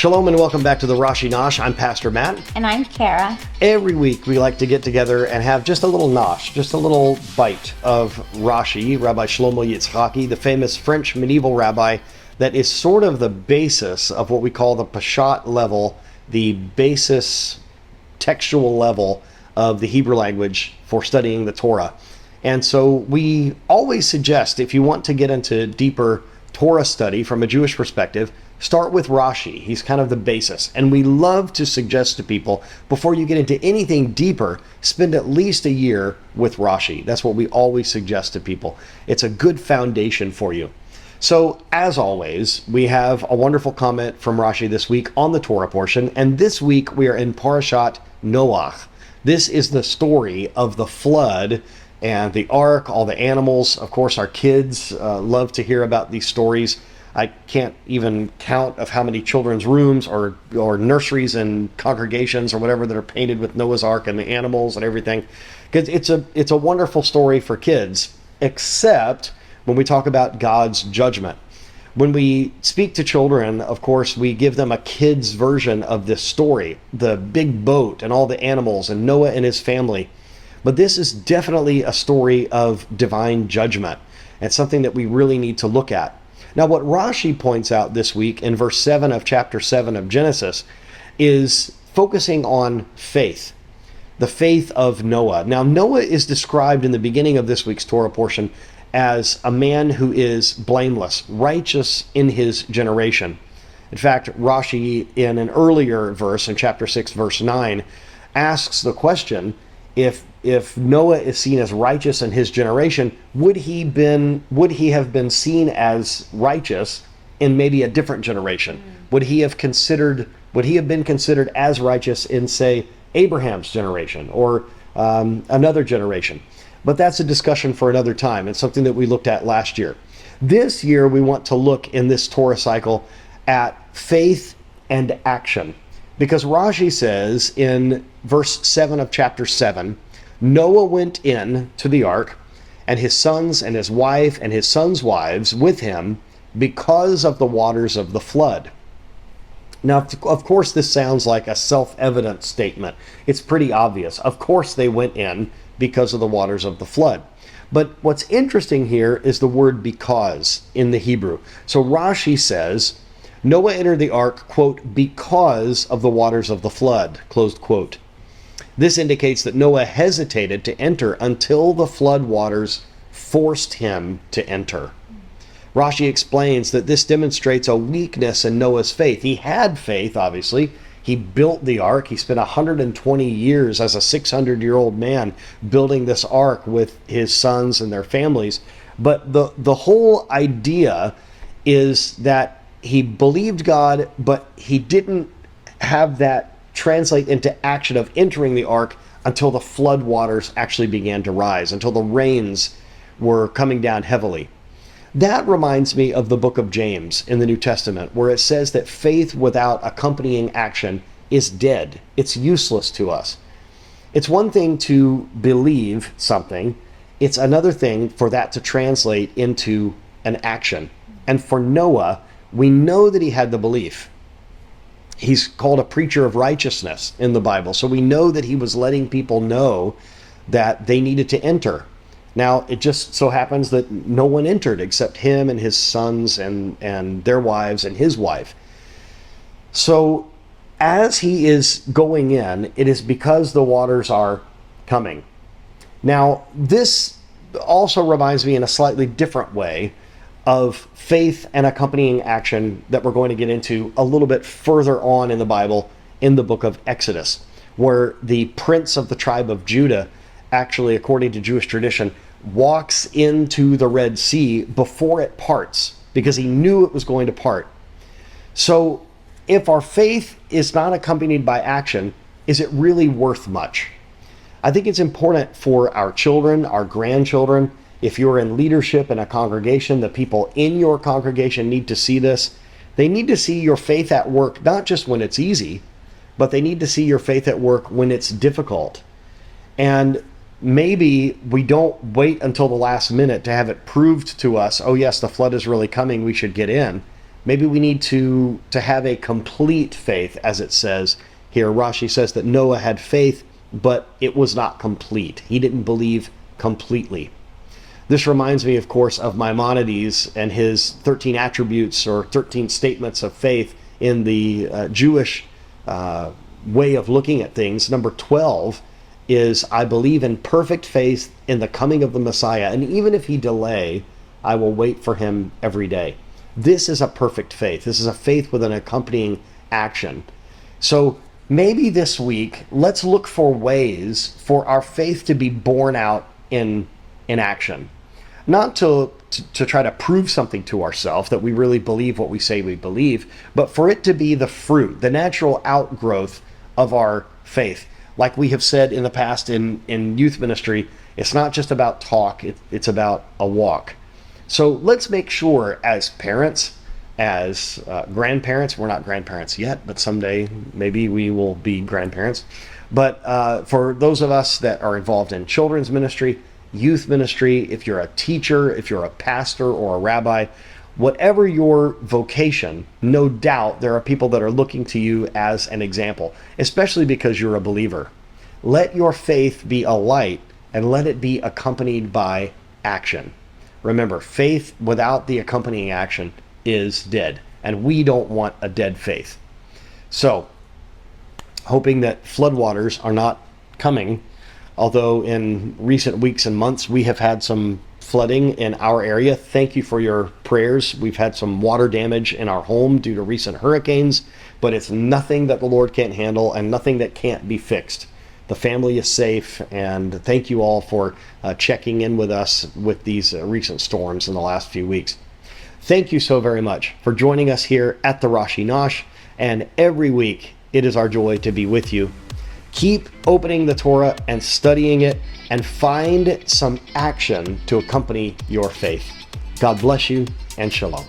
Shalom and welcome back to the Rashi Nosh. I'm Pastor Matt. And I'm Kara. Every week we like to get together and have just a little nosh, just a little bite of Rashi, Rabbi Shlomo Yitzchaki, the famous French medieval rabbi that is sort of the basis of what we call the Parashat level, the basis textual level of the Hebrew language for studying the Torah. And so we always suggest, if you want to get into deeper Torah study from a Jewish perspective, start with Rashi. He's kind of the basis. And we love to suggest to people, before you get into anything deeper, spend at least a year with Rashi. That's what we always suggest to people. It's a good foundation for you. So, as always, we have a wonderful comment from Rashi this week on the Torah portion. And this week we are in Parashat Noach. This is the story of the flood and the ark, all the animals. Of course, our kids love to hear about these stories. I can't even count of how many children's rooms or nurseries and congregations or whatever that are painted with Noah's Ark and the animals and everything. Because it's a wonderful story for kids, except when we talk about God's judgment. When we speak to children, of course, we give them a kid's version of this story, the big boat and all the animals and Noah and his family. But this is definitely a story of divine judgment and something that we really need to look at. Now, what Rashi points out this week in verse 7 of chapter 7 of Genesis is focusing on faith, the faith of Noah. Now, Noah is described in the beginning of this week's Torah portion as a man who is blameless, righteous in his generation. In fact, Rashi, in an earlier verse, in chapter 6, verse 9, asks the question, if Noah is seen as righteous in his generation, would he have been seen as righteous in maybe a different generation? Would he have been considered as righteous in, say, Abraham's generation or another generation? But that's a discussion for another time. It's something that we looked at last year. This year, we want to look in this Torah cycle at faith and action. Because Rashi says in verse 7 of chapter 7, Noah went in to the ark, and his sons and his wife and his sons' wives with him because of the waters of the flood. Now, of course, this sounds like a self-evident statement. It's pretty obvious. Of course, they went in because of the waters of the flood. But what's interesting here is the word because in the Hebrew. So Rashi says, Noah entered the ark, quote, because of the waters of the flood, closed quote. This indicates that Noah hesitated to enter until the flood waters forced him to enter. Rashi explains that this demonstrates a weakness in Noah's faith. He had faith, obviously. He built the ark. He spent 120 years as a 600-year-old man building this ark with his sons and their families. But the whole idea is that he believed God, but he didn't have that translate into action of entering the ark until the flood waters actually began to rise, until the rains were coming down heavily. That reminds me of the book of James in the New Testament, where it says that faith without accompanying action is dead. It's useless to us. It's one thing to believe something. It's another thing for that to translate into an action. And for Noah, we know that he had the belief. He's called a preacher of righteousness in the Bible. So we know that he was letting people know that they needed to enter. Now, it just so happens that no one entered except him and his sons and their wives and his wife. So as he is going in, it is because the waters are coming. Now, this also reminds me in a slightly different way of faith and accompanying action that we're going to get into a little bit further on in the Bible, in the book of Exodus, where the prince of the tribe of Judah, actually, according to Jewish tradition, walks into the Red Sea before it parts, because he knew it was going to part. So if our faith is not accompanied by action, is it really worth much? I think it's important for our children, our grandchildren. If you're in leadership in a congregation, the people in your congregation need to see this. They need to see your faith at work, not just when it's easy, but they need to see your faith at work when it's difficult. And maybe we don't wait until the last minute to have it proved to us, oh yes, the flood is really coming, we should get in. Maybe we need to have a complete faith, as it says here. Rashi says that Noah had faith, but it was not complete. He didn't believe completely. This reminds me, of course, of Maimonides and his 13 attributes or 13 statements of faith in the Jewish way of looking at things. Number 12 is, I believe in perfect faith in the coming of the Messiah, and even if he delay, I will wait for him every day. This is a perfect faith. This is a faith with an accompanying action. So maybe this week, let's look for ways for our faith to be borne out in action. Not to try to prove something to ourselves that we really believe what we say we believe, but for it to be the fruit, the natural outgrowth of our faith. Like we have said in the past in youth ministry, it's not just about talk, it's about a walk. So let's make sure as parents, as grandparents, we're not grandparents yet, but someday maybe we will be grandparents. But for those of us that are involved in children's ministry, youth ministry, if you're a teacher, if you're a pastor or a rabbi, whatever your vocation, no doubt there are people that are looking to you as an example, especially because you're a believer. Let your faith be a light and let it be accompanied by action. Remember, faith without the accompanying action is dead, and we don't want a dead faith. So, hoping that floodwaters are not coming, although in recent weeks and months we have had some flooding in our area. Thank you for your prayers. We've had some water damage in our home due to recent hurricanes, but it's nothing that the Lord can't handle and nothing that can't be fixed. The family is safe, and thank you all for checking in with us with these recent storms in the last few weeks. Thank you so very much for joining us here at the Rashi Nosh, and every week it is our joy to be with you. Keep opening the Torah and studying it, and find some action to accompany your faith. God bless you, and shalom.